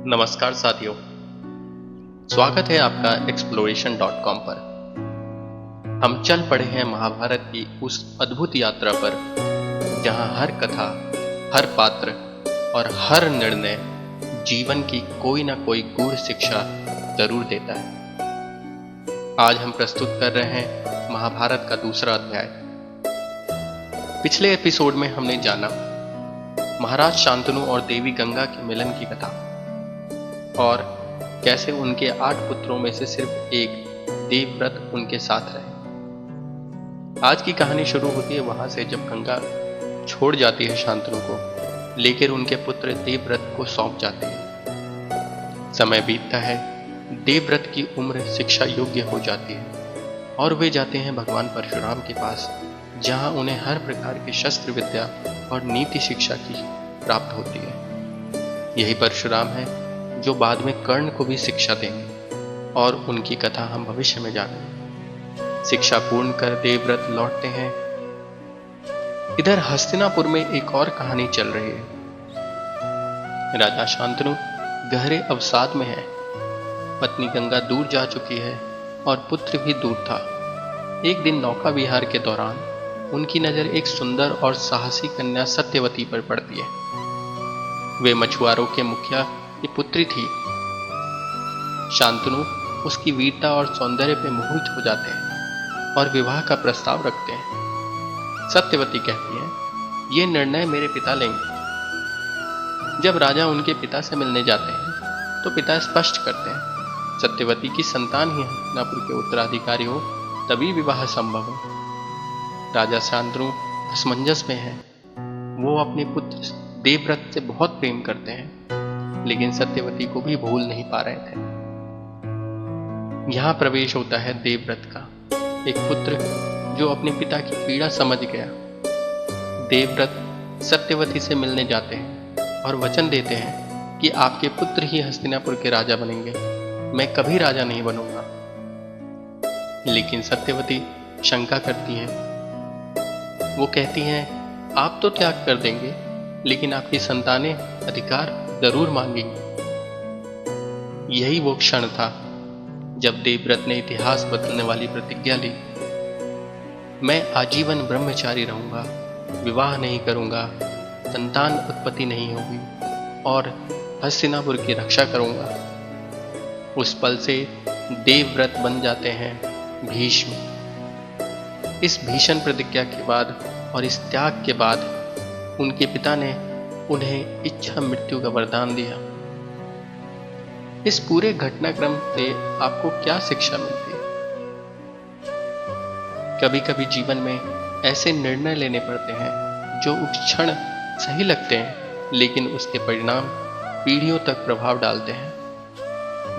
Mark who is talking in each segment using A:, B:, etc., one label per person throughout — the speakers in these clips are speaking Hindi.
A: नमस्कार साथियों, स्वागत है आपका exploration.com पर। हम चल पड़े हैं महाभारत की उस अद्भुत यात्रा पर जहां हर कथा, हर पात्र और हर निर्णय जीवन की कोई ना कोई गूढ़ शिक्षा जरूर देता है। आज हम प्रस्तुत कर रहे हैं महाभारत का दूसरा अध्याय। पिछले एपिसोड में हमने जाना महाराज शांतनु और देवी गंगा के मिलन की कथा और कैसे उनके 8 पुत्रों में से सिर्फ एक देवव्रत उनके साथ रहे। आज की कहानी शुरू होती है वहां से जब गंगा छोड़ जाती है शांतनु को, लेकर उनके पुत्र देवव्रत को सौंप जाती है। समय बीतता है, देवव्रत की उम्र शिक्षा योग्य हो जाती है और वे जाते हैं भगवान परशुराम के पास, जहां उन्हें हर प्रकार की शस्त्र विद्या और नीति शिक्षा की प्राप्त होती है। यही परशुराम है जो बाद में कर्ण को भी शिक्षा देंगे और उनकी कथा हम भविष्य में जानेंगे। शिक्षा पूर्ण कर देवव्रत लौटते हैं। इधर हस्तिनापुर में एक और कहानी चल रही है। राजा शांतनु गहरे अवसाद में है। पत्नी गंगा दूर जा चुकी है और पुत्र भी दूर था। एक दिन नौका विहार के दौरान उनकी नजर एक सुंदर और साहसी कन्या सत्यवती पर पड़ती है। वे मछुआरों के मुखिया की पुत्री थी। शांतनु उसकी वीरता और सौंदर्य पे मोहित हो जाते हैं और विवाह का प्रस्ताव रखते हैं। सत्यवती कहती है, ये निर्णय मेरे पिता लेंगे। जब राजा उनके पिता से मिलने जाते हैं तो पिता स्पष्ट करते हैं, सत्यवती की संतान ही हस्तिनापुर के उत्तराधिकारी हो तभी विवाह संभव है। राजा शांतनु असमंजस में है। वो अपने पुत्र देवव्रत से बहुत प्रेम करते हैं, लेकिन सत्यवती को भी भूल नहीं पा रहे थे। यहां प्रवेश होता है देवव्रत का, एक पुत्र जो अपने पिता की पीड़ा समझ गया। देवव्रत सत्यवती से मिलने जाते हैं और वचन देते हैं कि आपके पुत्र ही हस्तिनापुर के राजा बनेंगे, मैं कभी राजा नहीं बनूंगा। लेकिन सत्यवती शंका करती हैं। वो कहती हैं, आप तो त्याग कर देंगे, लेकिन आपकी संतानें अधिकार जरूर मांगेंगी। यही वो क्षण था जब देवव्रत ने इतिहास बदलने वाली प्रतिज्ञा ली। मैं आजीवन ब्रह्मचारी रहूंगा, विवाह नहीं करूंगा, संतान उत्पत्ति नहीं होगी और हस्तिनापुर की रक्षा करूंगा। उस पल से देवव्रत बन जाते हैं भीष्म। इस भीषण प्रतिज्ञा के बाद और इस त्याग के बाद उनके पिता ने उन्हें इच्छा मृत्यु का वरदान दिया। इस पूरे घटनाक्रम से आपको क्या शिक्षा मिलती है? कभी कभी जीवन में ऐसे निर्णय लेने पड़ते हैं जो उस क्षण सही लगते हैं, लेकिन उसके परिणाम पीढ़ियों तक प्रभाव डालते हैं।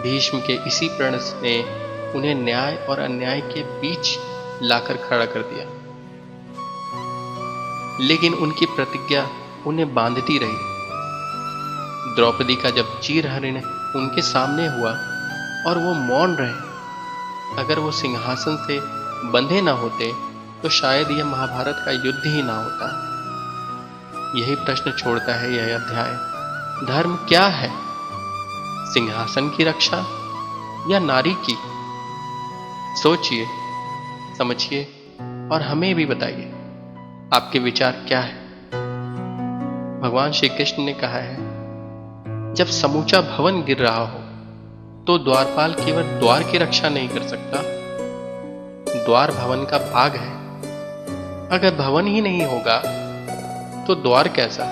A: भीष्म के इसी प्रण ने उन्हें न्याय और अन्याय के बीच लाकर खड़ा कर दिया, लेकिन उनकी प्रतिज्ञा उन्हें बांधती रही। द्रौपदी का जब चीरहरण उनके सामने हुआ और वो मौन रहे, अगर वो सिंहासन से बंधे ना होते तो शायद यह महाभारत का युद्ध ही ना होता। यही प्रश्न छोड़ता है यह अध्याय। धर्म क्या है? सिंहासन की रक्षा या नारी की? सोचिए, समझिए और हमें भी बताइए, आपके विचार क्या है? भगवान श्री कृष्ण ने कहा है, जब समूचा भवन गिर रहा हो तो द्वारपाल केवल द्वार की रक्षा नहीं कर सकता। द्वार भवन का भाग है। अगर भवन ही नहीं होगा तो द्वार कैसा?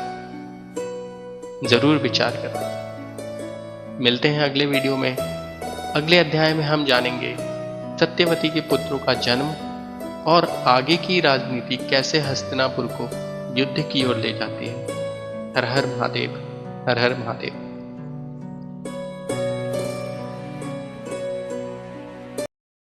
A: जरूर विचार करें। मिलते हैं अगले वीडियो में। अगले अध्याय में हम जानेंगे सत्यवती के पुत्रों का जन्म और आगे की राजनीति कैसे हस्तिनापुर को युद्ध की ओर ले जाती है। हर हर महादेव, हर हर महादेव।